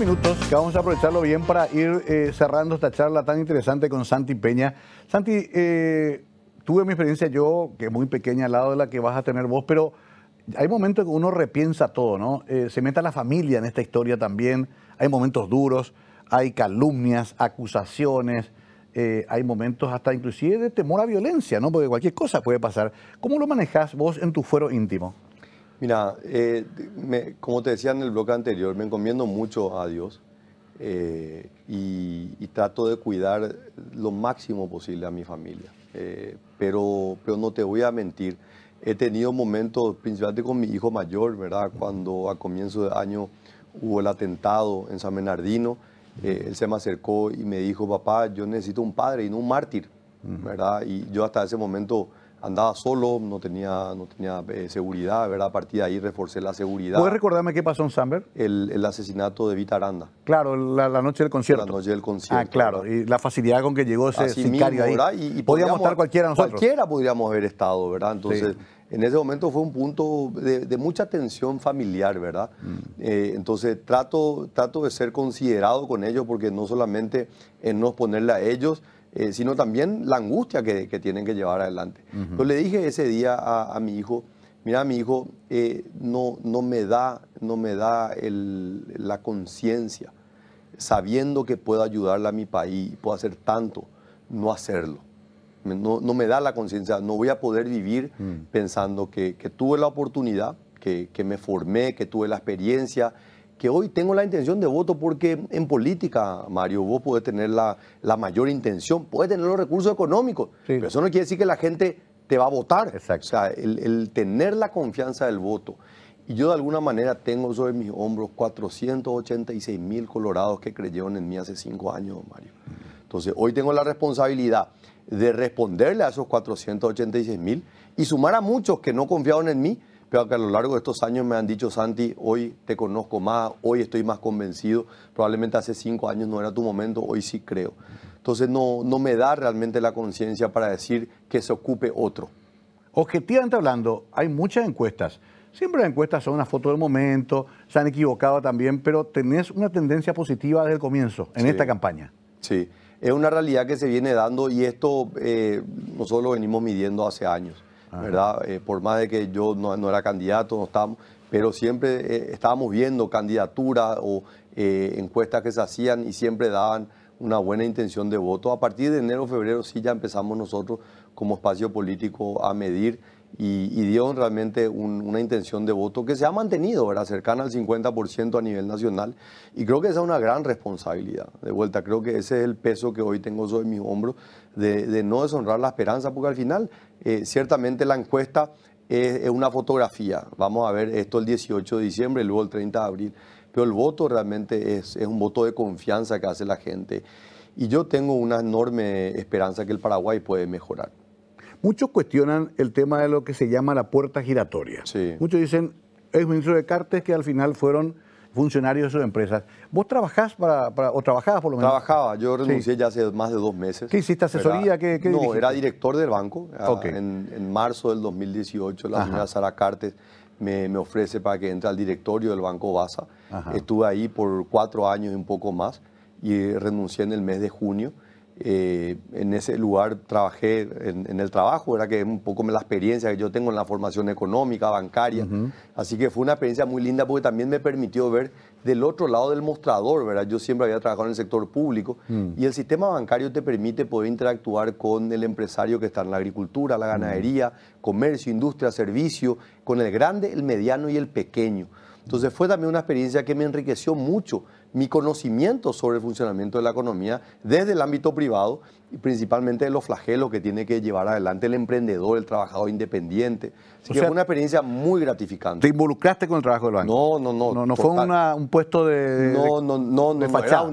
minutos que vamos a aprovecharlo bien para ir cerrando esta charla tan interesante con Santi Peña. Santi, tuve mi experiencia yo, que es muy pequeña al lado de la que vas a tener vos, pero hay momentos que uno repiensa todo, ¿no? Se mete a la familia en esta historia también, hay momentos duros, hay calumnias, acusaciones, hay momentos hasta inclusive de temor a violencia, ¿no? Porque cualquier cosa puede pasar. ¿Cómo lo manejás vos en tu fuero íntimo? Mira, como te decía en el bloque anterior, me encomiendo mucho a Dios y trato de cuidar lo máximo posible a mi familia. Pero no te voy a mentir, he tenido momentos, principalmente con mi hijo mayor, ¿verdad? Cuando a comienzo de año hubo el atentado en San Bernardino, él se me acercó y me dijo: papá, yo necesito un padre y no un mártir, ¿verdad? Y yo hasta ese momento andaba solo, no tenía seguridad, ¿verdad? A partir de ahí reforcé la seguridad. ¿Puedes recordarme qué pasó en Samber? El asesinato de Vita Aranda. Claro, la noche del concierto. La noche del concierto. Ah, claro, ¿verdad? y la facilidad con que llegó ese Así sicario mismo, ¿verdad? ahí. Y podíamos estar cualquiera nosotros. Cualquiera podríamos haber estado, ¿verdad? Entonces, sí, en ese momento fue un punto de mucha tensión familiar, ¿verdad? Entonces, trato de ser considerado con ellos, porque no solamente en no exponerle a ellos, sino también la angustia que tienen que llevar adelante. Entonces le dije ese día a mi hijo: mira, mi hijo, no me da la conciencia, sabiendo que puedo ayudarle a mi país, puedo hacer tanto, no hacerlo. No me da la conciencia, no voy a poder vivir pensando que tuve la oportunidad, que me formé, que tuve la experiencia, que hoy tengo la intención de voto, porque en política, Mario, vos podés tener la mayor intención, podés tener los recursos económicos, sí, pero eso no quiere decir que la gente te va a votar. Exacto. O sea, el tener la confianza del voto. Y yo de alguna manera tengo sobre mis hombros 486,000 colorados que creyeron en mí hace 5 años, Mario. Entonces, hoy tengo la responsabilidad de responderle a esos 486,000 y sumar a muchos que no confiaron en mí, pero que a lo largo de estos años me han dicho: Santi, hoy te conozco más, hoy estoy más convencido, probablemente hace 5 años no era tu momento, hoy sí creo. Entonces no me da realmente la conciencia para decir que se ocupe otro. Objetivamente hablando, hay muchas encuestas. Siempre las encuestas son una foto del momento, se han equivocado también, pero tenés una tendencia positiva desde el comienzo en esta campaña. Sí, es una realidad que se viene dando, y esto nosotros lo venimos midiendo hace años. ¿Verdad? Por más de que yo no era candidato, no estábamos, pero siempre estábamos viendo candidaturas o encuestas que se hacían y siempre daban una buena intención de voto. A partir de enero, febrero, sí ya empezamos nosotros como espacio político a medir y dio realmente una intención de voto que se ha mantenido, ¿verdad? Cercana al 50% a nivel nacional, y creo que esa es una gran responsabilidad. De vuelta, creo que ese es el peso que hoy tengo sobre mis hombros, de no deshonrar la esperanza, porque al final ciertamente la encuesta es una fotografía. Vamos a ver esto el 18 de diciembre, luego el 30 de abril, pero el voto realmente es un voto de confianza que hace la gente, y yo tengo una enorme esperanza que el Paraguay puede mejorar. Muchos cuestionan el tema de lo que se llama la puerta giratoria. Sí. Muchos dicen, es ministro de Cartes que al final fueron funcionarios de sus empresas. ¿Vos trabajás o trabajabas por lo menos? Trabajaba, yo renuncié ya hace más de 2 meses. ¿Qué hiciste? ¿Asesoría? ¿Qué No, dirigiste? era director del banco. Okay. En marzo del 2018 la señora Sara Cartes me ofrece para que entre al directorio del Banco Basa. Estuve ahí por 4 años y un poco más, y renuncié en el mes de junio. En ese lugar trabajé en el trabajo, era que es un poco la experiencia que yo tengo en la formación económica, bancaria. Así que fue una experiencia muy linda, porque también me permitió ver del otro lado del mostrador, ¿verdad? Yo siempre había trabajado en el sector público, y el sistema bancario te permite poder interactuar con el empresario que está en la agricultura, la ganadería, comercio, industria, servicio, con el grande, el mediano y el pequeño. Entonces fue también una experiencia que me enriqueció mucho mi conocimiento sobre el funcionamiento de la economía desde el ámbito privado, y principalmente de los flagelos que tiene que llevar adelante el emprendedor, el trabajador independiente. Así que fue una experiencia muy gratificante. ¿Te involucraste con el trabajo del banco? No fue un puesto de fachada.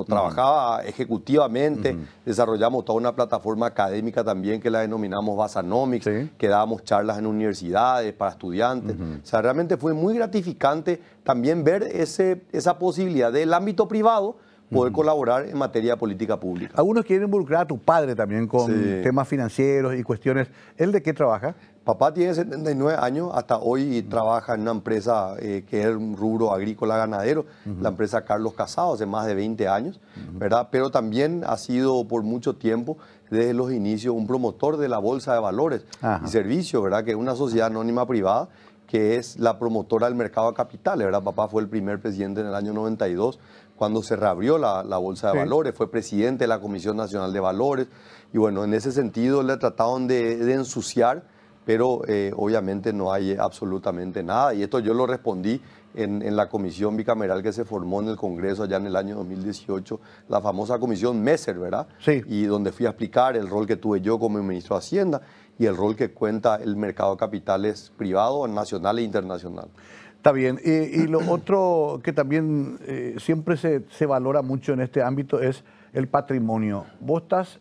Trabajaba ejecutivamente, desarrollamos toda una plataforma académica también que la denominamos Basanomics, que dábamos charlas en universidades para estudiantes. O sea, realmente fue muy gratificante también ver esa posibilidad del ámbito privado poder colaborar en materia de política pública. Algunos quieren involucrar a tu padre también con temas financieros y cuestiones. ¿Él de qué trabaja? Papá tiene 79 años, hasta hoy trabaja en una empresa que es un rubro agrícola ganadero, la empresa Carlos Casado, hace más de 20 años, ¿verdad? Pero también ha sido por mucho tiempo, desde los inicios, un promotor de la Bolsa de Valores y Servicios, ¿verdad? Que es una sociedad anónima privada que es la promotora del mercado de capitales, ¿verdad? Papá fue el primer presidente en el año 92, cuando se reabrió la Bolsa de Valores, fue presidente de la Comisión Nacional de Valores, y bueno, en ese sentido le trataron de ensuciar, pero obviamente no hay absolutamente nada. Y esto yo lo respondí en la comisión bicameral que se formó en el Congreso allá en el año 2018, la famosa comisión Messer, ¿verdad? Sí. Y donde fui a explicar el rol que tuve yo como ministro de Hacienda y el rol que cuenta el mercado de capitales privado, nacional e internacional. Está bien. Y lo otro que también siempre se valora mucho en este ámbito es el patrimonio. ¿Vos estás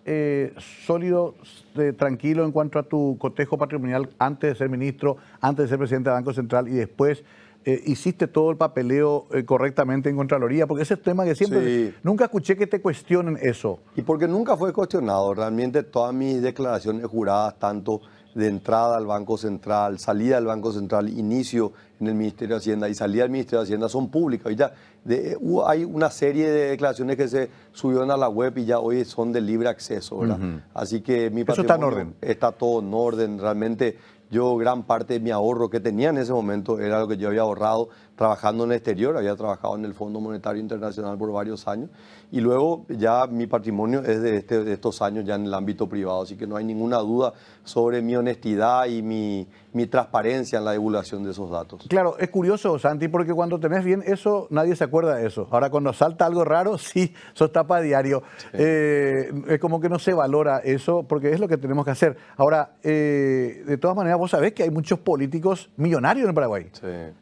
sólido, tranquilo en cuanto a tu cotejo patrimonial antes de ser ministro, antes de ser presidente del Banco Central y después hiciste todo el papeleo correctamente en Contraloría? Porque ese es tema que siempre... Nunca escuché que te cuestionen eso. Y porque nunca fue cuestionado. Realmente todas mis declaraciones juradas, tanto de entrada al Banco Central, salida del Banco Central, inicio en el Ministerio de Hacienda y salida del Ministerio de Hacienda son públicas. Ya hay una serie de declaraciones que se subieron a la web y ya hoy son de libre acceso, ¿verdad? Así que mi patrimonio está en orden. Está todo en orden. Realmente yo gran parte de mi ahorro que tenía en ese momento era lo que yo había ahorrado trabajando en el exterior. Había trabajado en el Fondo Monetario Internacional por varios años y luego ya mi patrimonio es de estos años ya en el ámbito privado. Así que no hay ninguna duda sobre mi honestidad y mi transparencia en la divulgación de esos datos. Claro, es curioso, Santi, porque cuando tenés bien eso, nadie se acuerda de eso. Ahora, cuando salta algo raro, sí, sos tapa a diario. Sí. Es como que no se valora eso, porque es lo que tenemos que hacer. Ahora, de todas maneras, vos sabés que hay muchos políticos millonarios en Paraguay,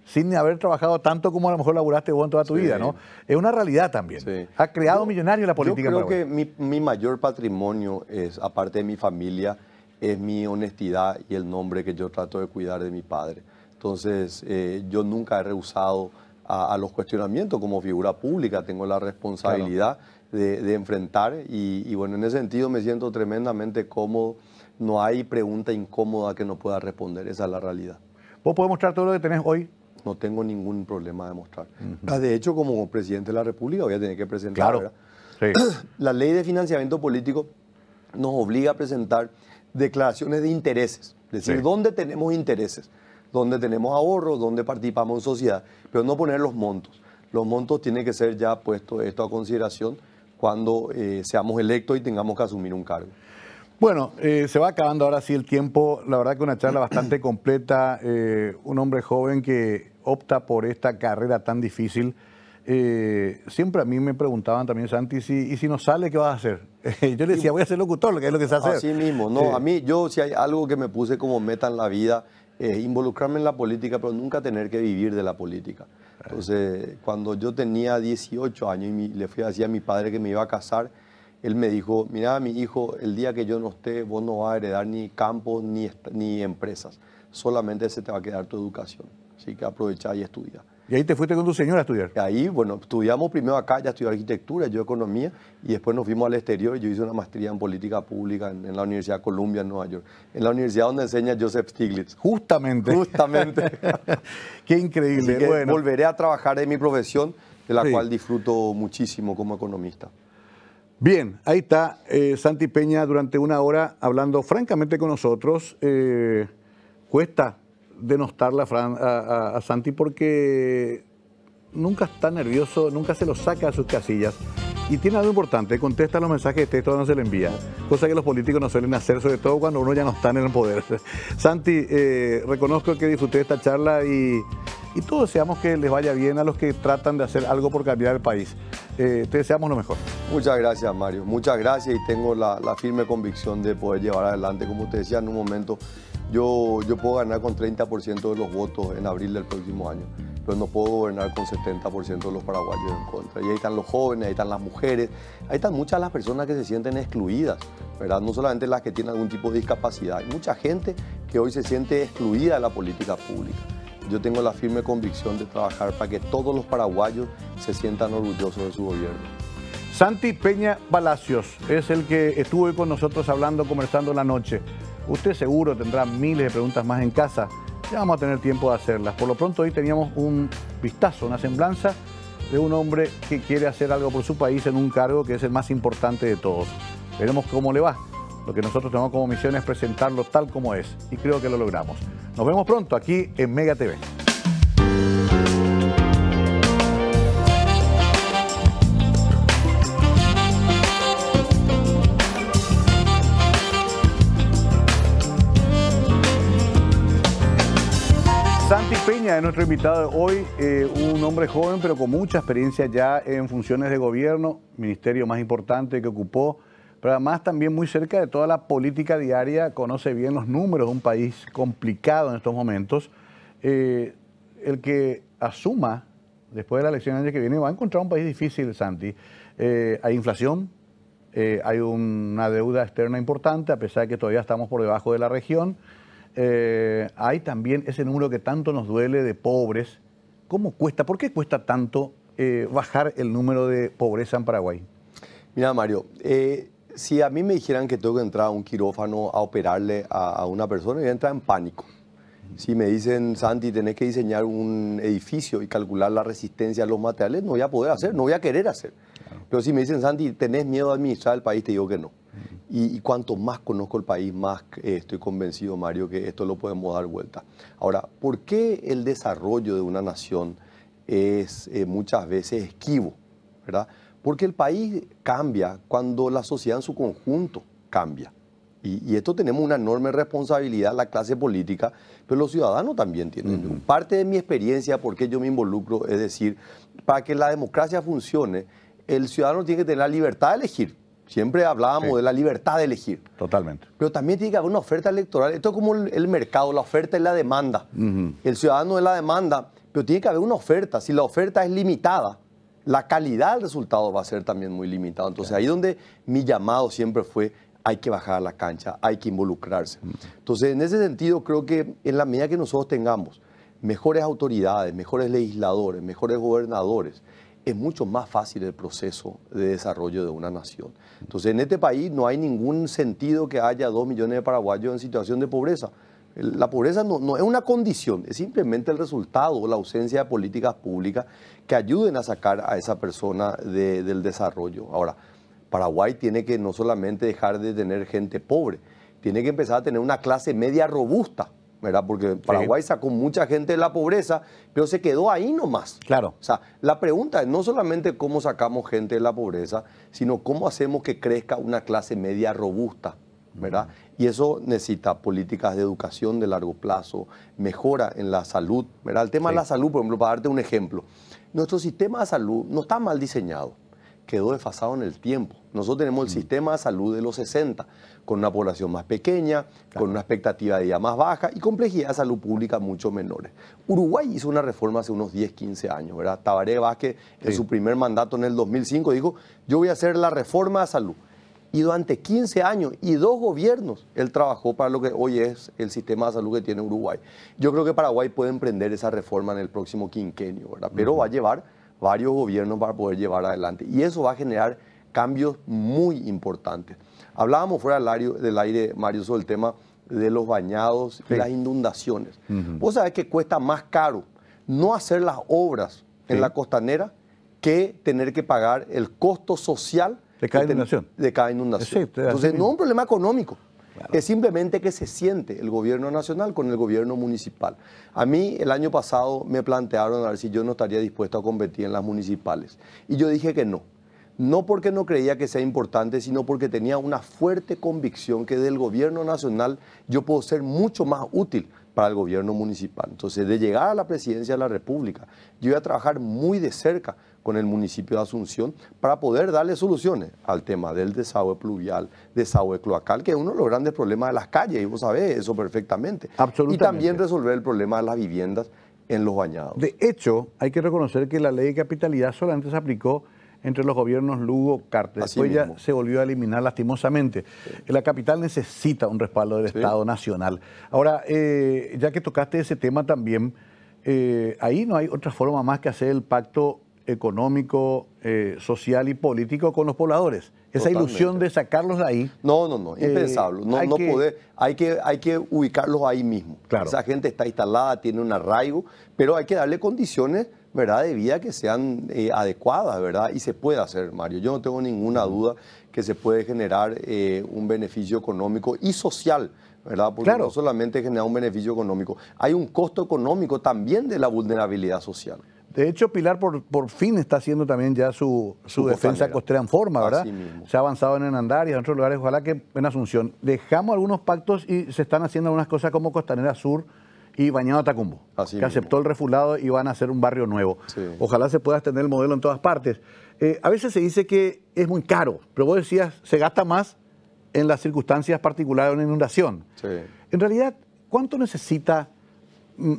sin haber trabajado tanto como a lo mejor laburaste vos en toda tu vida, ¿no? Es una realidad también. Ha creado millonarios la política en Paraguay. Yo creo que mi mayor patrimonio es, aparte de mi familia, es mi honestidad y el nombre que yo trato de cuidar de mi padre. Entonces, yo nunca he rehusado a los cuestionamientos como figura pública. Tengo la responsabilidad de enfrentar y bueno, en ese sentido me siento tremendamente cómodo. No hay pregunta incómoda que no pueda responder. Esa es la realidad. ¿Vos podés mostrar todo lo que tenés hoy? No tengo ningún problema de mostrar. De hecho, como presidente de la República voy a tener que presentar. La ley de financiamiento político nos obliga a presentar declaraciones de intereses, es decir, dónde tenemos intereses, dónde tenemos ahorros, dónde participamos en sociedad, pero no poner los montos. Los montos tienen que ser ya puestos esto a consideración cuando seamos electos y tengamos que asumir un cargo. Bueno, se va acabando ahora sí el tiempo. La verdad que una charla bastante completa. Un hombre joven que opta por esta carrera tan difícil. Siempre a mí me preguntaban también, Santi, ¿y si no sale, qué vas a hacer? Yo le decía, voy a ser locutor, que es lo que se hace. Así mismo, no, a mí, si hay algo que me puse como meta en la vida, involucrarme en la política, pero nunca tener que vivir de la política. Entonces, cuando yo tenía 18 años y le fui a decir a mi padre que me iba a casar, él me dijo, mira, mi hijo, el día que yo no esté, vos no vas a heredar ni campos ni empresas, solamente se te va a quedar tu educación. Así que aprovecha y estudia. ¿Y ahí te fuiste con tu señora a estudiar? Y ahí, bueno, estudiamos primero acá, ya estudié arquitectura, yo economía, y después nos fuimos al exterior y yo hice una maestría en política pública en la Universidad Columbia en Nueva York, en la universidad donde enseña Joseph Stiglitz. Justamente. Qué increíble. Así que bueno, volveré a trabajar en mi profesión, de la cual disfruto muchísimo como economista. Bien, ahí está Santi Peña durante una hora hablando francamente con nosotros. Cuesta denostarla a Santi porque nunca está nervioso, nunca se lo saca de sus casillas y tiene algo importante, contesta los mensajes de texto cuando se le envía, cosa que los políticos no suelen hacer, sobre todo cuando uno ya no está en el poder. Santi, reconozco que disfruté de esta charla y todos deseamos que les vaya bien a los que tratan de hacer algo por cambiar el país. Te deseamos lo mejor. Muchas gracias, Mario, muchas gracias, y tengo la firme convicción de poder llevar adelante, como te decía en un momento, yo puedo ganar con 30% de los votos en abril del próximo año, pero no puedo gobernar con 70% de los paraguayos en contra. Y ahí están los jóvenes, ahí están las mujeres, ahí están muchas de las personas que se sienten excluidas, ¿verdad? No solamente las que tienen algún tipo de discapacidad, hay mucha gente que hoy se siente excluida de la política pública. Yo tengo la firme convicción de trabajar para que todos los paraguayos se sientan orgullosos de su gobierno. Santi Peña Palacios es el que estuvo hoy con nosotros hablando, conversando en la noche. Usted seguro tendrá miles de preguntas más en casa. Ya vamos a tener tiempo de hacerlas. Por lo pronto hoy teníamos un vistazo, una semblanza de un hombre que quiere hacer algo por su país en un cargo que es el más importante de todos. Veremos cómo le va. Lo que nosotros tenemos como misión es presentarlo tal como es. Y creo que lo logramos. Nos vemos pronto aquí en Mega TV. Santi Peña es nuestro invitado de hoy, un hombre joven pero con mucha experiencia ya en funciones de gobierno, ministerio más importante que ocupó, pero además también muy cerca de toda la política diaria, conoce bien los números de un país complicado en estos momentos. El que asuma después de la elección del año que viene va a encontrar un país difícil, Santi. Hay inflación, hay una deuda externa importante, a pesar de que todavía estamos por debajo de la región. Hay también ese número que tanto nos duele de pobres. ¿Cómo cuesta? ¿Por qué cuesta tanto bajar el número de pobreza en Paraguay? Mira, Mario, si a mí me dijeran que tengo que entrar a un quirófano a operarle a una persona, yo entrar en pánico. Si me dicen, Santi, tenés que diseñar un edificio y calcular la resistencia a los materiales, no voy a poder hacer, no voy a querer hacer. Pero si me dicen, Santi, ¿tenés miedo de administrar el país? Te digo que no. Y cuanto más conozco el país, más estoy convencido, Mario, que esto lo podemos dar vuelta. Ahora, ¿por qué el desarrollo de una nación es muchas veces esquivo, ¿verdad? Porque el país cambia cuando la sociedad en su conjunto cambia. Y esto tenemos una enorme responsabilidad, la clase política, pero los ciudadanos también tienen. Parte de mi experiencia, porque yo me involucro, es decir, para que la democracia funcione, el ciudadano tiene que tener la libertad de elegir. Siempre hablábamos de la libertad de elegir. Totalmente. Pero también tiene que haber una oferta electoral. Esto es como el mercado, la oferta y la demanda. El ciudadano es la demanda, pero tiene que haber una oferta. Si la oferta es limitada, la calidad del resultado va a ser también muy limitada. Entonces ahí donde mi llamado siempre fue, hay que bajar a la cancha, hay que involucrarse. Entonces en ese sentido creo que en la medida que nosotros tengamos mejores autoridades, mejores legisladores, mejores gobernadores, es mucho más fácil el proceso de desarrollo de una nación. Entonces, en este país no hay ningún sentido que haya 2 millones de paraguayos en situación de pobreza. La pobreza no es una condición, es simplemente el resultado o la ausencia de políticas públicas que ayuden a sacar a esa persona del desarrollo. Ahora, Paraguay tiene que no solamente dejar de tener gente pobre, tiene que empezar a tener una clase media robusta, ¿verdad? Porque Paraguay sacó mucha gente de la pobreza, pero se quedó ahí nomás. Claro. O sea, la pregunta es no solamente cómo sacamos gente de la pobreza, sino cómo hacemos que crezca una clase media robusta, ¿verdad? Y eso necesita políticas de educación de largo plazo, mejora en la salud, ¿verdad? El tema de la salud, por ejemplo, para darte un ejemplo, nuestro sistema de salud no está mal diseñado, quedó desfasado en el tiempo. Nosotros tenemos el sistema de salud de los 60, con una población más pequeña, con una expectativa de vida más baja y complejidad de salud pública mucho menores. Uruguay hizo una reforma hace unos 10, 15 años, ¿verdad? Tabaré Vázquez, en su primer mandato en el 2005, dijo, yo voy a hacer la reforma de salud. Y durante 15 años y 2 gobiernos, él trabajó para lo que hoy es el sistema de salud que tiene Uruguay. Yo creo que Paraguay puede emprender esa reforma en el próximo quinquenio, ¿verdad? Pero va a llevar varios gobiernos para poder llevar adelante. Y eso va a generar cambios muy importantes. Hablábamos fuera del aire, Mario, sobre el tema de los bañados y las inundaciones. Vos sabés que cuesta más caro no hacer las obras en la costanera que tener que pagar el costo social de cada inundación. Entonces no es un problema económico. Claro. Es simplemente que se siente el gobierno nacional con el gobierno municipal. A mí el año pasado me plantearon a ver si yo no estaría dispuesto a competir en las municipales. Y yo dije que no. No porque no creía que sea importante, sino porque tenía una fuerte convicción que del gobierno nacional yo puedo ser mucho más útil para el gobierno municipal. Entonces, de llegar a la presidencia de la República, yo iba a trabajar muy de cerca con el municipio de Asunción para poder darle soluciones al tema del desagüe pluvial, desagüe cloacal, que es uno de los grandes problemas de las calles, y vos sabés eso perfectamente. Absolutamente. Y también resolver el problema de las viviendas en los bañados. De hecho, hay que reconocer que la ley de capitalidad solamente se aplicó entre los gobiernos Lugo-Carter. Después ya se volvió a eliminar lastimosamente. La capital necesita un respaldo del Estado Nacional. Ahora, ya que tocaste ese tema también, ahí no hay otra forma más que hacer el pacto económico, social y político con los pobladores. Esa Totalmente. ilusión de sacarlos de ahí. No, impensable. Hay que ubicarlos ahí mismo. Claro. Esa gente está instalada, tiene un arraigo, pero hay que darle condiciones, ¿verdad?, de vida que sean adecuadas, ¿verdad? Y se puede hacer, Mario. Yo no tengo ninguna duda que se puede generar un beneficio económico y social, ¿verdad? Porque claro, no solamente genera un beneficio económico, hay un costo económico también de la vulnerabilidad social. De hecho, Pilar por fin está haciendo también ya su defensa costera en forma, ¿verdad? Así mismo. Se ha avanzado en Hernandarias, en otros lugares, ojalá que en Asunción. Dejamos algunos pactos y se están haciendo algunas cosas como Costanera Sur y Bañado Tacumbo, Así que mismo. aceptó el refulado y van a hacer un barrio nuevo. Sí. Ojalá se pueda extender el modelo en todas partes. A veces se dice que es muy caro, pero vos decías, se gasta más en las circunstancias particulares de una inundación. Sí. En realidad, ¿cuánto necesita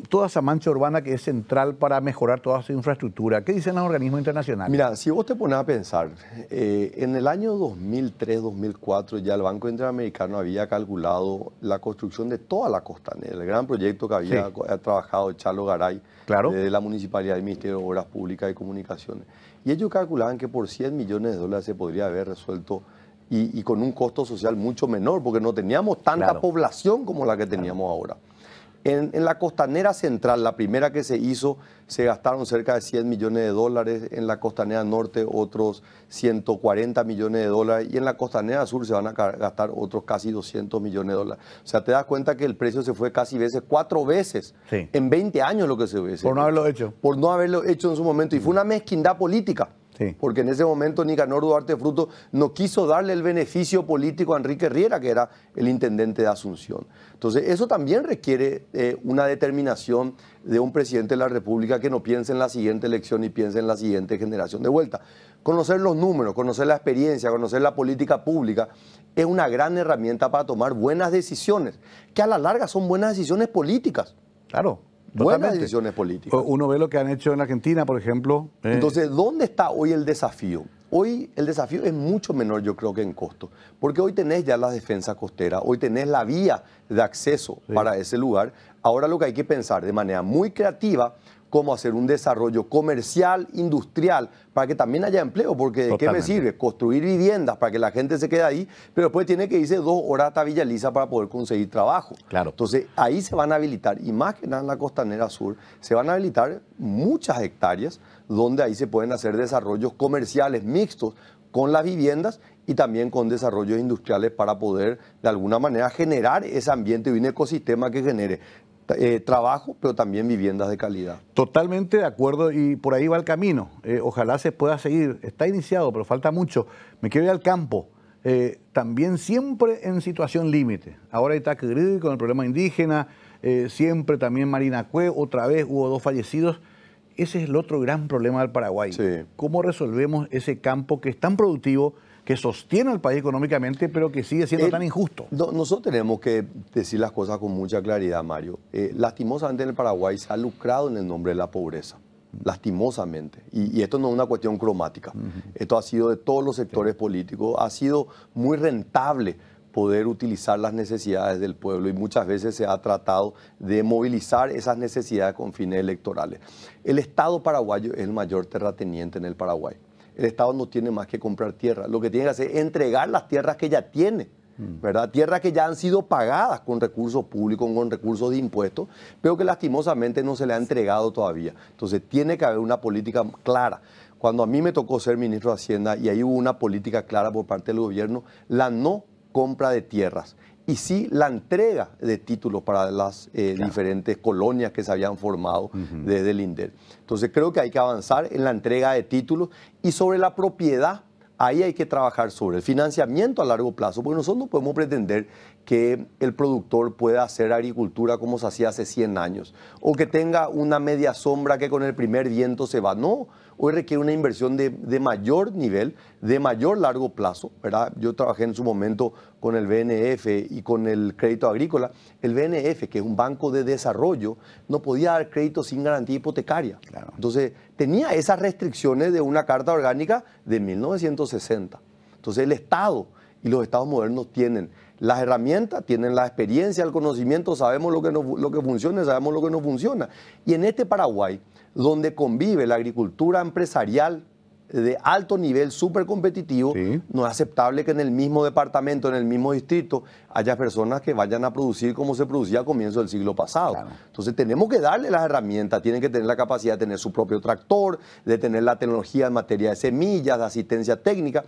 toda esa mancha urbana que es central para mejorar toda su infraestructura? ¿Qué dicen los organismos internacionales? Mira, si vos te pones a pensar, en el año 2003-2004 ya el Banco Interamericano había calculado la construcción de toda la costanera, el gran proyecto que había trabajado Charlo Garay, claro, de la Municipalidad del Ministerio de Obras Públicas y Comunicaciones. Y ellos calculaban que por $100 millones se podría haber resuelto y con un costo social mucho menor, porque no teníamos tanta población como la que teníamos ahora. En la costanera central, la primera que se hizo, se gastaron cerca de $100 millones. En la costanera norte, otros $140 millones. Y en la costanera sur se van a gastar otros casi $200 millones. O sea, te das cuenta que el precio se fue casi 4 veces en 20 años lo que se ve. Por no haberlo hecho. Por no haberlo hecho en su momento. Y fue una mezquindad política. Sí. Porque en ese momento Nicanor Duarte Fruto no quiso darle el beneficio político a Enrique Riera, que era el intendente de Asunción. Entonces, eso también requiere una determinación de un presidente de la República que no piense en la siguiente elección y piense en la siguiente generación de vuelta. Conocer los números, conocer la experiencia, conocer la política pública es una gran herramienta para tomar buenas decisiones, que a la larga son buenas decisiones políticas. Claro. Buenas decisiones políticas. Uno ve lo que han hecho en Argentina, por ejemplo. Entonces, ¿dónde está hoy el desafío? Hoy el desafío es mucho menor, yo creo, que en costo. Porque hoy tenés ya la defensa costera, hoy tenés la vía de acceso para ese lugar. Ahora lo que hay que pensar de manera muy creativa, cómo hacer un desarrollo comercial, industrial, para que también haya empleo, porque ¿de qué me sirve? Construir viviendas para que la gente se quede ahí, pero después tiene que irse 2 horas hasta Villa Elisa para poder conseguir trabajo. Claro. Entonces, ahí se van a habilitar, y más que nada en la costanera sur, se van a habilitar muchas hectáreas donde ahí se pueden hacer desarrollos comerciales mixtos con las viviendas y también con desarrollos industriales para poder, de alguna manera, generar ese ambiente y un ecosistema que genere trabajo, pero también viviendas de calidad. Totalmente de acuerdo y por ahí va el camino. Ojalá se pueda seguir. Está iniciado, pero falta mucho. Me quiero ir al campo. También siempre en situación límite. Ahora Itacugrí con el problema indígena, siempre también Marinacue, otra vez hubo 2 fallecidos. Ese es el otro gran problema del Paraguay. Sí. ¿Cómo resolvemos ese campo que es tan productivo, que sostiene al país económicamente, pero que sigue siendo tan injusto? Nosotros tenemos que decir las cosas con mucha claridad, Mario. Lastimosamente en el Paraguay se ha lucrado en el nombre de la pobreza. Lastimosamente. Y esto no es una cuestión cromática. Esto ha sido de todos los sectores políticos. Ha sido muy rentable poder utilizar las necesidades del pueblo y muchas veces se ha tratado de movilizar esas necesidades con fines electorales. El Estado paraguayo es el mayor terrateniente en el Paraguay. El Estado no tiene más que comprar tierra. Lo que tiene que hacer es entregar las tierras que ya tiene, ¿verdad? Tierras que ya han sido pagadas con recursos públicos, con recursos de impuestos, pero que lastimosamente no se le ha entregado todavía. Entonces tiene que haber una política clara. Cuando a mí me tocó ser ministro de Hacienda y ahí hubo una política clara por parte del gobierno, la no compra de tierras y sí la entrega de títulos para las diferentes colonias que se habían formado desde el INDER. Entonces creo que hay que avanzar en la entrega de títulos y sobre la propiedad, ahí hay que trabajar sobre el financiamiento a largo plazo, porque nosotros no podemos pretender que el productor pueda hacer agricultura como se hacía hace 100 años, o que tenga una media sombra que con el primer viento se va. No, hoy requiere una inversión de mayor nivel, de mayor largo plazo, ¿verdad? Yo trabajé en su momento con el BNF y con el crédito agrícola. El BNF, que es un banco de desarrollo, no podía dar crédito sin garantía hipotecaria. Claro. Entonces, tenía esas restricciones de una carta orgánica de 1960. Entonces, el Estado y los estados modernos tienen las herramientas, tienen la experiencia, el conocimiento, sabemos lo que funciona, sabemos lo que no funciona. Y en este Paraguay, donde convive la agricultura empresarial de alto nivel, súper competitivo, sí, no es aceptable que en el mismo departamento, en el mismo distrito, haya personas que vayan a producir como se producía a comienzos del siglo pasado. Claro. Entonces tenemos que darle las herramientas, tienen que tener la capacidad de tener su propio tractor, de tener la tecnología en materia de semillas, de asistencia técnica.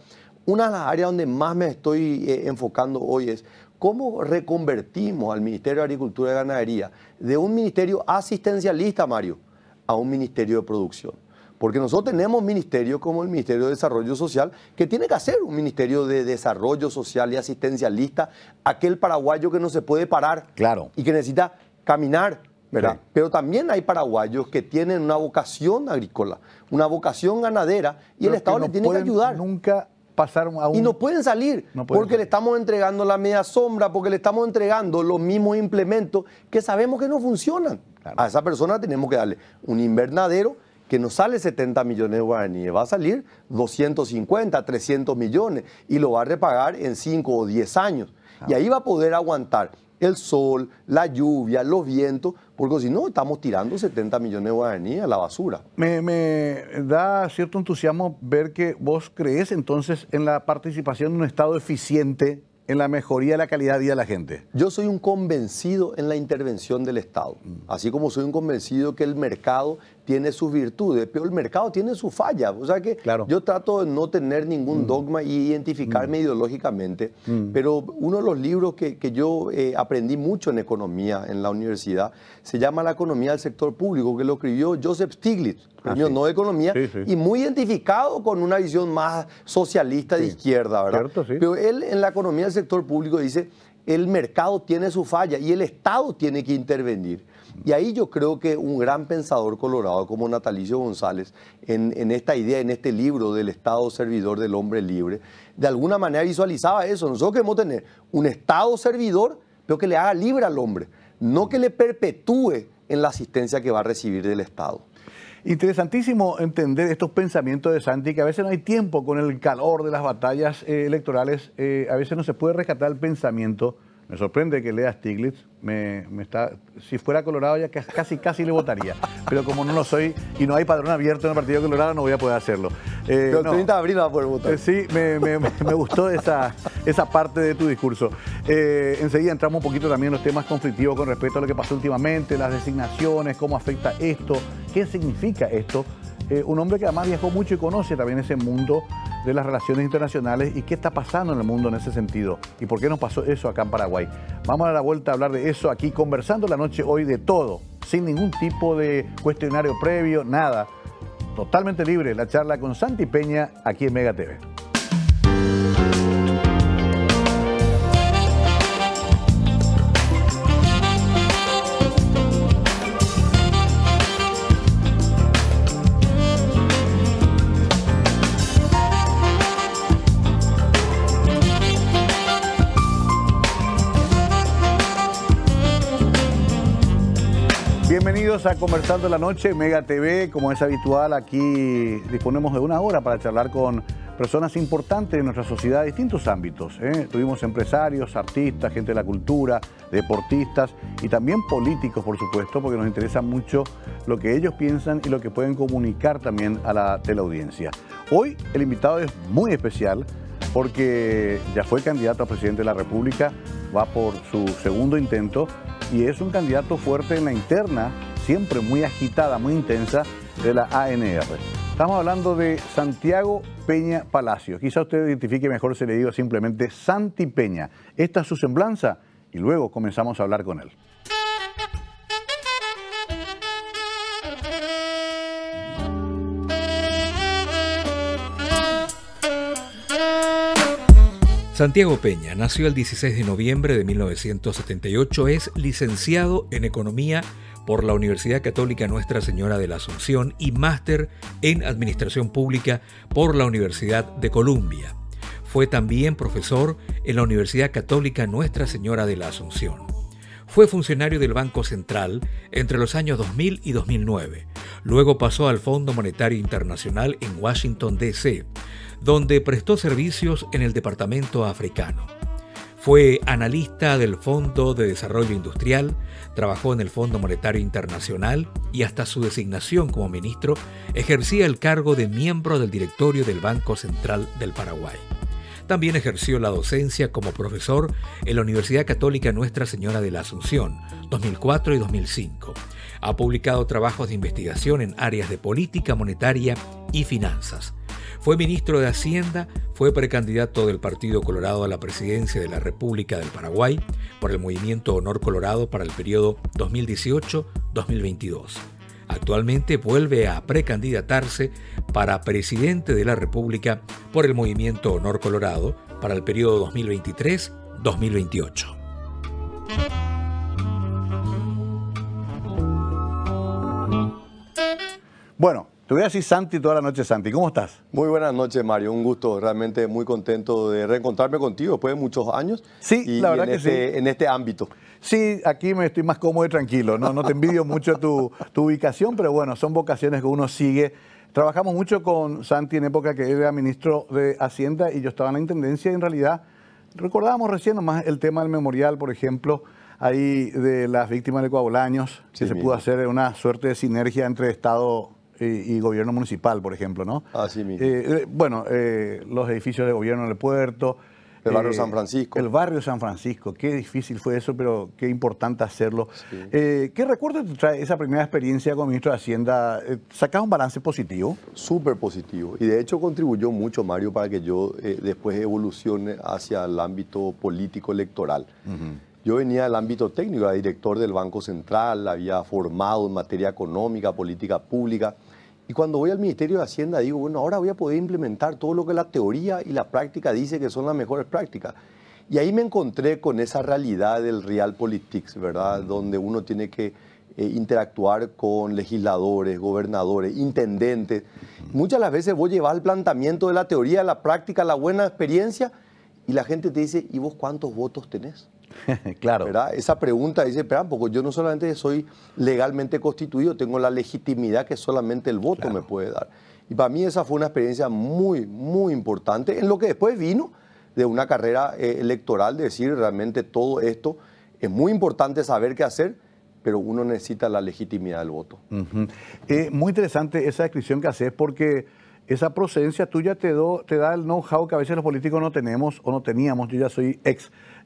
Una de las áreas donde más me estoy enfocando hoy es cómo reconvertimos al Ministerio de Agricultura y Ganadería de un ministerio asistencialista, Mario, a un ministerio de producción. Porque nosotros tenemos ministerios como el Ministerio de Desarrollo Social, que tiene que hacer un ministerio de desarrollo social y asistencialista, aquel paraguayo que no se puede parar, claro, y que necesita caminar, ¿verdad? Sí. Pero también hay paraguayos que tienen una vocación agrícola, una vocación ganadera, y pero el Estado le tiene que ayudar. Nunca pasar a un... Y no pueden salir, porque le estamos entregando la media sombra, porque le estamos entregando los mismos implementos que sabemos que no funcionan. Claro. A esa persona tenemos que darle un invernadero que no sale 70 millones de guaraníes, va a salir 250, 300 millones y lo va a repagar en 5 o 10 años. Y ahí va a poder aguantar el sol, la lluvia, los vientos, porque si no estamos tirando 70 millones de guaraníes a la basura. Me da cierto entusiasmo ver que vos creés entonces en la participación de un Estado eficiente en la mejoría de la calidad de vida de la gente. Yo soy un convencido en la intervención del Estado, así como soy un convencido que el mercado tiene sus virtudes, pero el mercado tiene sus fallas. O sea que claro, yo trato de no tener ningún dogma y identificarme ideológicamente, pero uno de los libros que yo aprendí mucho en economía en la universidad se llama La economía del sector público, que lo escribió Joseph Stiglitz, premio Nobel de Economía, y muy identificado con una visión más socialista de izquierda, ¿verdad? Cierto, pero él en la economía del sector público dice, el mercado tiene su falla y el Estado tiene que intervenir. Y ahí yo creo que un gran pensador colorado como Natalicio González, en esta idea, en este libro del Estado servidor del hombre libre, de alguna manera visualizaba eso. Nosotros queremos tener un Estado servidor, pero que le haga libre al hombre, no que le perpetúe en la asistencia que va a recibir del Estado. Interesantísimo entender estos pensamientos de Santi, que a veces no hay tiempo con el calor de las batallas electorales, a veces no se puede rescatar el pensamiento. Me sorprende que lea Stiglitz, si fuera colorado ya casi le votaría, pero como no lo soy y no hay padrón abierto en el Partido Colorado, no voy a poder hacerlo. Pero el 30 de abril no va a poder votar. Sí, me gustó esa parte de tu discurso. Enseguida entramos un poquito también en los temas conflictivos con respecto a lo que pasó últimamente, las designaciones, cómo afecta esto, qué significa esto. Un hombre que además viajó mucho y conoce también ese mundo de las relaciones internacionales y qué está pasando en el mundo en ese sentido y por qué nos pasó eso acá en Paraguay. Vamos a dar la vuelta a hablar de eso aquí, conversando la noche hoy de todo, sin ningún tipo de cuestionario previo, nada. Totalmente libre la charla con Santi Peña aquí en Mega TV. Bienvenidos a Conversando la Noche, Mega TV. Como es habitual, aquí disponemos de una hora para charlar con personas importantes de nuestra sociedad de distintos ámbitos. Tuvimos empresarios, artistas, gente de la cultura, deportistas y también políticos, por supuesto, porque nos interesa mucho lo que ellos piensan y lo que pueden comunicar también a la teleaudiencia. Hoy el invitado es muy especial porque ya fue candidato a presidente de la República, va por su segundo intento y es un candidato fuerte en la interna, siempre muy agitada, muy intensa, de la ANR. Estamos hablando de Santiago Peña Palacios. Quizá usted identifique mejor si le digo simplemente Santi Peña. Esta es su semblanza y luego comenzamos a hablar con él. Santiago Peña nació el 16 de noviembre de 1978, es licenciado en Economía por la Universidad Católica Nuestra Señora de la Asunción y máster en Administración Pública por la Universidad de Columbia. Fue también profesor en la Universidad Católica Nuestra Señora de la Asunción. Fue funcionario del Banco Central entre los años 2000 y 2009. Luego pasó al Fondo Monetario Internacional en Washington, D.C., donde prestó servicios en el Departamento Africano. Fue analista del Fondo de Desarrollo Industrial, trabajó en el Fondo Monetario Internacional y hasta su designación como ministro ejercía el cargo de miembro del directorio del Banco Central del Paraguay. También ejerció la docencia como profesor en la Universidad Católica Nuestra Señora de la Asunción, 2004 y 2005. Ha publicado trabajos de investigación en áreas de política monetaria y finanzas. Fue ministro de Hacienda, fue precandidato del Partido Colorado a la presidencia de la República del Paraguay por el Movimiento Honor Colorado para el periodo 2018-2022. Actualmente vuelve a precandidatarse para presidente de la República por el Movimiento Honor Colorado para el periodo 2023-2028. Bueno, te voy a decir Santi toda la noche. Santi, ¿cómo estás? Muy buenas noches, Mario. Un gusto, realmente muy contento de reencontrarme contigo después de muchos años. Sí, la verdad que sí. En este ámbito. Sí, aquí me estoy más cómodo y tranquilo. No te envidio mucho tu ubicación, pero bueno, son vocaciones que uno sigue. Trabajamos mucho con Santi en época que era ministro de Hacienda y yo estaba en la Intendencia y en realidad recordábamos recién nomás el tema del memorial, por ejemplo, ahí de las víctimas de Coabolaños, que se pudo hacer una suerte de sinergia entre Estado y gobierno municipal, por ejemplo, ¿no? Así mismo. Los edificios de gobierno del puerto. El barrio San Francisco. El barrio San Francisco. Qué difícil fue eso, pero qué importante hacerlo. Sí. ¿Qué recuerdo te trae esa primera experiencia como ministro de Hacienda? ¿Sacás un balance positivo? Súper positivo. Y de hecho contribuyó mucho, Mario, para que yo después evolucione hacia el ámbito político electoral. Yo venía del ámbito técnico, era director del Banco Central, había formado en materia económica, política pública. Y cuando voy al Ministerio de Hacienda digo, bueno, ahora voy a poder implementar todo lo que la teoría y la práctica dice que son las mejores prácticas. Y ahí me encontré con esa realidad del realpolitik, ¿verdad? Donde uno tiene que interactuar con legisladores, gobernadores, intendentes. Muchas las veces vos llevas el planteamiento de la teoría, la práctica, la buena experiencia y la gente te dice, ¿y vos cuántos votos tenés? Claro. ¿Verdad? Esa pregunta dice, espera un poco, yo no solamente soy legalmente constituido, tengo la legitimidad que solamente el voto me puede dar. Y para mí esa fue una experiencia muy, muy importante en lo que después vino de una carrera electoral, de decir realmente todo esto es muy importante saber qué hacer, pero uno necesita la legitimidad del voto. Muy interesante esa descripción que haces porque esa procedencia tuya te da el know-how que a veces los políticos no tenemos o no teníamos. Yo ya soy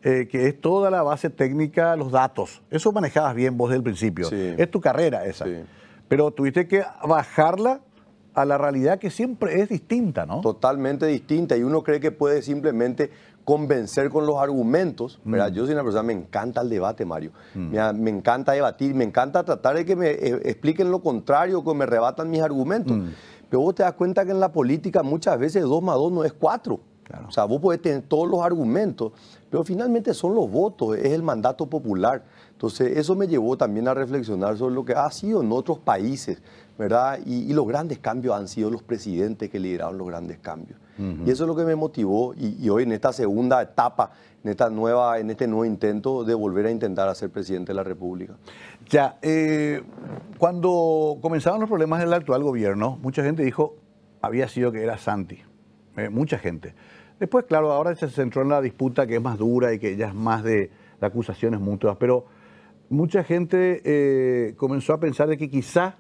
que es toda la base técnica, los datos. Eso manejabas bien vos desde el principio. Sí. Es tu carrera esa. Sí. Pero tuviste que bajarla a la realidad que siempre es distinta, ¿no? Totalmente distinta. Y uno cree que puede simplemente convencer con los argumentos. Yo soy una persona, me encanta el debate, Mario. Me encanta debatir, me encanta tratar de que me expliquen lo contrario, que me rebatan mis argumentos. Pero vos te das cuenta que en la política muchas veces 2 más 2 no es 4. Claro. O sea, vos podés tener todos los argumentos, pero finalmente son los votos, es el mandato popular. Entonces, eso me llevó también a reflexionar sobre lo que ha sido en otros países, ¿verdad? Y los grandes cambios han sido los presidentes que lideraron los grandes cambios. Y eso es lo que me motivó y hoy en esta segunda etapa, en este nuevo intento de volver a intentar ser presidente de la República. Ya, cuando comenzaron los problemas del actual gobierno, mucha gente dijo, había sido que era Santi. Mucha gente. Después, claro, ahora se centró en la disputa que es más dura y que ya es más de acusaciones mutuas, pero mucha gente comenzó a pensar de que quizá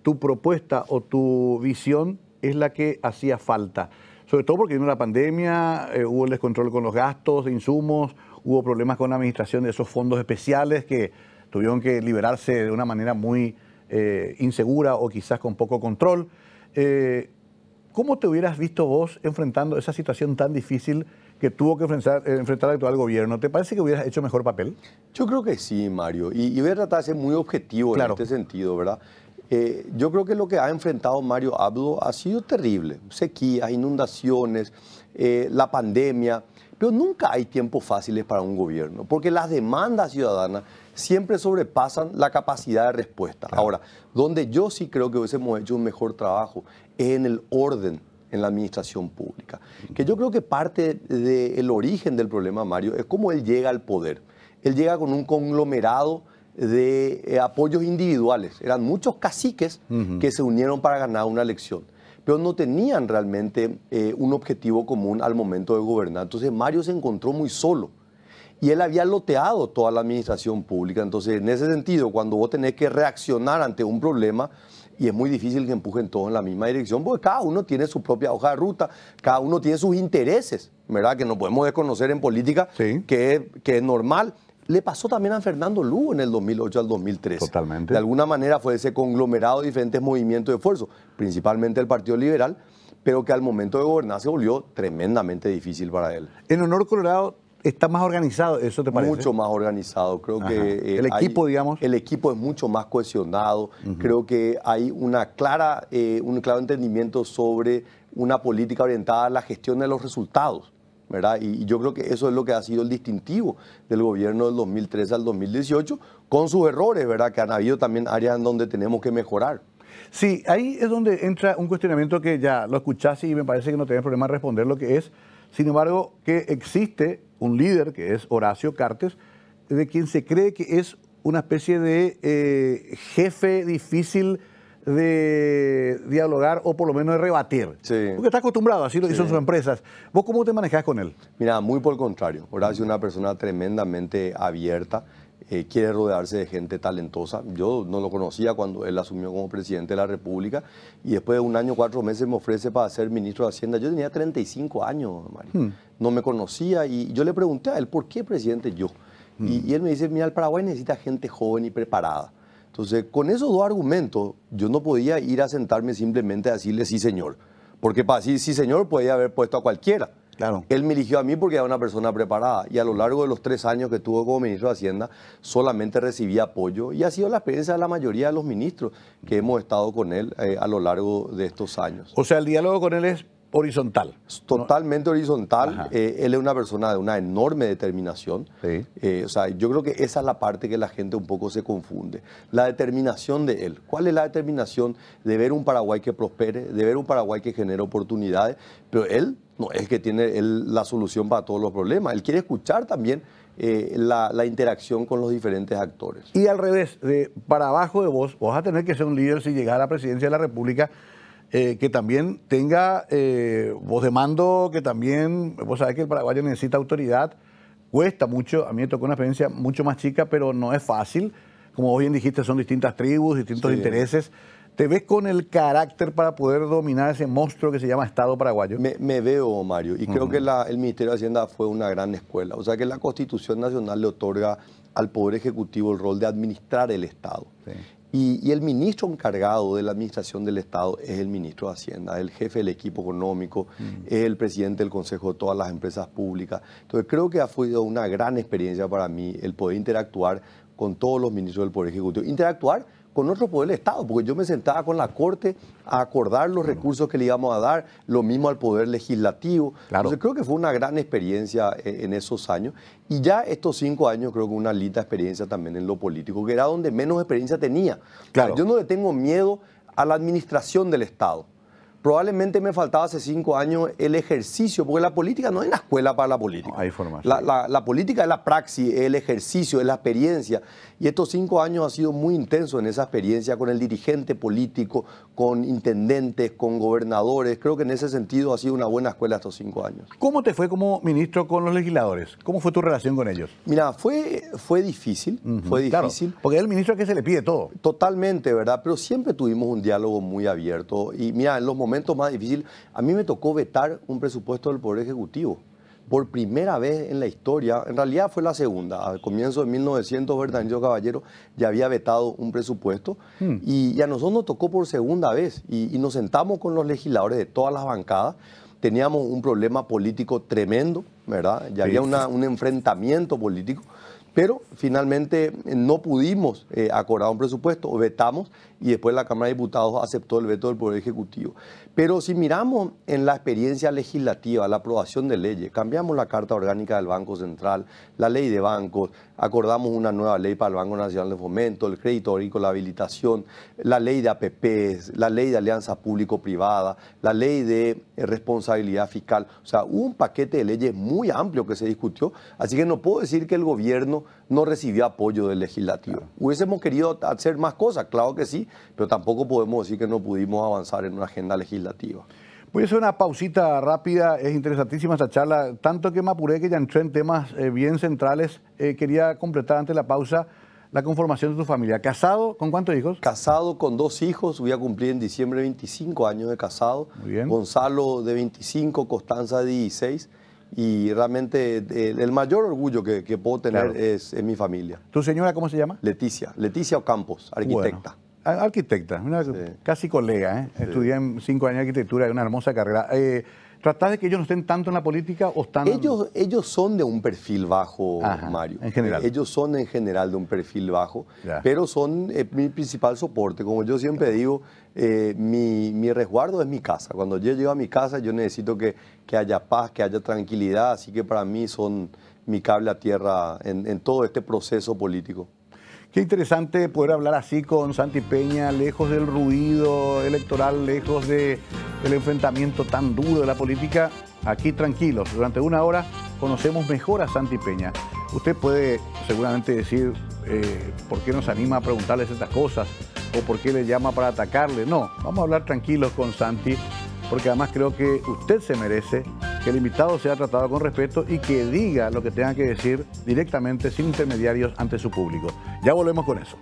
tu propuesta o tu visión es la que hacía falta. Sobre todo porque vino la pandemia, hubo el descontrol con los gastos de insumos, hubo problemas con la administración de esos fondos especiales que tuvieron que liberarse de una manera muy insegura o quizás con poco control. ¿Cómo te hubieras visto vos enfrentando esa situación tan difícil que tuvo que enfrentar el actual gobierno? ¿Te parece que hubieras hecho mejor papel? Yo creo que sí, Mario. Y voy a tratar de ser muy objetivo en este sentido, ¿verdad? Yo creo que lo que ha enfrentado Mario Abdo ha sido terrible. Sequías, inundaciones, la pandemia. Pero nunca hay tiempos fáciles para un gobierno, porque las demandas ciudadanas siempre sobrepasan la capacidad de respuesta. Claro. Ahora, donde yo sí creo que hubiésemos hecho un mejor trabajo es en el orden en la administración pública. Que yo creo que parte del origen del problema, Mario, es cómo él llega al poder. Él llega con un conglomerado de apoyos individuales. Eran muchos caciques que se unieron para ganar una elección, pero no tenían realmente un objetivo común al momento de gobernar. Entonces Mario se encontró muy solo y él había loteado toda la administración pública. Entonces, en ese sentido, cuando vos tenés que reaccionar ante un problema, y es muy difícil que empujen todos en la misma dirección, porque cada uno tiene su propia hoja de ruta, cada uno tiene sus intereses, ¿verdad? Que no podemos desconocer en política, Sí. que es normal. Le pasó también a Fernando Lugo en el 2008 al 2013. Totalmente. De alguna manera fue ese conglomerado de diferentes movimientos de esfuerzo, principalmente el Partido Liberal, pero que al momento de gobernar se volvió tremendamente difícil para él. En Honor Colorado está más organizado, ¿eso te parece? Mucho más organizado. Creo Ajá. que El equipo, digamos. El equipo es mucho más cohesionado. Creo que hay un claro entendimiento sobre una política orientada a la gestión de los resultados, ¿verdad? Y yo creo que eso es lo que ha sido el distintivo del gobierno del 2013 al 2018, con sus errores, ¿verdad? Que han habido también áreas en donde tenemos que mejorar. Sí, ahí es donde entra un cuestionamiento que ya lo escuchaste y me parece que no tenés problema en responder lo que es. Sin embargo, que existe un líder, que es Horacio Cartes, de quien se cree que es una especie de jefe difícil de dialogar o por lo menos de rebatir. Sí. Porque está acostumbrado, así lo hizo en sus empresas. ¿Vos cómo te manejás con él? Mira, muy por el contrario. Horacio es una persona tremendamente abierta, quiere rodearse de gente talentosa. Yo no lo conocía cuando él asumió como presidente de la República y después de 1 año, 4 meses me ofrece para ser ministro de Hacienda. Yo tenía 35 años, Mario. No me conocía y yo le pregunté a él, ¿por qué presidente yo? Y él me dice, mira, el Paraguay necesita gente joven y preparada. Entonces, con esos 2 argumentos, yo no podía ir a sentarme simplemente a decirle sí, señor. Porque para decir sí, señor, podía haber puesto a cualquiera. Claro. Él me eligió a mí porque era una persona preparada y a lo largo de los 3 años que tuve como ministro de Hacienda solamente recibí apoyo y ha sido la experiencia de la mayoría de los ministros que hemos estado con él a lo largo de estos años. O sea, el diálogo con él es horizontal. Totalmente horizontal. Ajá. Él es una persona de una enorme determinación. Sí. O sea, yo creo que esa es la parte que la gente un poco se confunde. La determinación de él. ¿Cuál es la determinación de ver un Paraguay que prospere, de ver un Paraguay que genere oportunidades? Pero él no es que tiene la solución para todos los problemas. Él quiere escuchar también la interacción con los diferentes actores. Y al revés, para abajo de vos vas a tener que ser un líder si llegas a la presidencia de la República, que también tenga voz de mando, que también, vos sabés que el paraguayo necesita autoridad, cuesta mucho, a mí me tocó una experiencia mucho más chica, pero no es fácil, como vos bien dijiste, son distintas tribus, distintos intereses. ¿Te ves con el carácter para poder dominar ese monstruo que se llama Estado paraguayo? Me veo, Mario, y creo que el Ministerio de Hacienda fue una gran escuela. O sea que la Constitución Nacional le otorga al Poder Ejecutivo el rol de administrar el Estado. Sí. Y el ministro encargado de la administración del Estado es el ministro de Hacienda, el jefe del equipo económico, es el presidente del Consejo de todas las empresas públicas. Entonces creo que ha sido una gran experiencia para mí el poder interactuar con todos los ministros del Poder Ejecutivo. Interactuar con otro poder del Estado, porque yo me sentaba con la Corte a acordar los recursos que le íbamos a dar, lo mismo al Poder Legislativo. Claro. Entonces creo que fue una gran experiencia en esos años. Y ya estos 5 años creo que una linda experiencia también en lo político, que era donde menos experiencia tenía. Claro. O sea, yo no le tengo miedo a la administración del Estado. Probablemente me faltaba hace 5 años el ejercicio, porque la política no es una escuela para la política. No, hay formación. La política es la praxis, es el ejercicio, es la experiencia. Y estos 5 años ha sido muy intenso en esa experiencia con el dirigente político, con intendentes, con gobernadores. Creo que en ese sentido ha sido una buena escuela estos 5 años. ¿Cómo te fue como ministro con los legisladores? ¿Cómo fue tu relación con ellos? Mira, fue difícil, fue Claro, difícil. porque es el ministro que se le pide todo. Totalmente, ¿verdad? Pero siempre tuvimos un diálogo muy abierto. Y mira, en los momentos más difíciles, a mí me tocó vetar un presupuesto del Poder Ejecutivo. Por primera vez en la historia, en realidad fue la segunda, al comienzo de 1900, Bernardino Caballero ya había vetado un presupuesto y a nosotros nos tocó por segunda vez y nos sentamos con los legisladores de todas las bancadas. Teníamos un problema político tremendo, ¿verdad? Ya había un enfrentamiento político. Pero finalmente no pudimos acordar un presupuesto, vetamos y después la Cámara de Diputados aceptó el veto del Poder Ejecutivo. Pero si miramos en la experiencia legislativa, la aprobación de leyes, cambiamos la Carta Orgánica del Banco Central, la Ley de Bancos, acordamos una nueva ley para el Banco Nacional de Fomento, el crédito agrícola, la habilitación, la Ley de APPs, la Ley de Alianza Público-Privada, la Ley de responsabilidad fiscal. O sea, hubo un paquete de leyes muy amplio que se discutió, así que no puedo decir que el gobierno no recibió apoyo del legislativo. Claro. Hubiésemos querido hacer más cosas, claro que sí, pero tampoco podemos decir que no pudimos avanzar en una agenda legislativa. Voy a hacer una pausita rápida, es interesantísima esta charla, tanto que me apuré que ya entré en temas bien centrales. Quería completar antes de la pausa la conformación de tu familia. ¿Casado? ¿Con cuántos hijos? Casado con 2 hijos, voy a cumplir en diciembre 25 años de casado. Muy bien. Gonzalo de 25, Constanza de 16. Y realmente el mayor orgullo que puedo tener Claro. es en mi familia. ¿Tu señora cómo se llama? Leticia Ocampos, arquitecta. Bueno, arquitecta, una casi colega, ¿eh? Sí. Estudié en 5 años de arquitectura, es una hermosa carrera. ¿Tratás de que ellos no estén tanto en la política o están...? Ellos son de un perfil bajo, Ajá, Mario. en general. Ellos son en general de un perfil bajo, Ya. pero son mi principal soporte. Como yo siempre digo, mi resguardo es mi casa. Cuando yo llego a mi casa, yo necesito que haya paz, que haya tranquilidad. Así que para mí son mi cable a tierra en todo este proceso político. Qué interesante poder hablar así con Santi Peña, lejos del ruido electoral, lejos del enfrentamiento tan duro de la política. Aquí tranquilos, durante 1 hora conocemos mejor a Santi Peña. Usted puede seguramente decir por qué nos anima a preguntarle estas cosas o por qué le llama para atacarle. No, vamos a hablar tranquilos con Santi, porque además creo que usted se merece que el invitado sea tratado con respeto y que diga lo que tenga que decir directamente, sin intermediarios, ante su público. Ya volvemos con eso.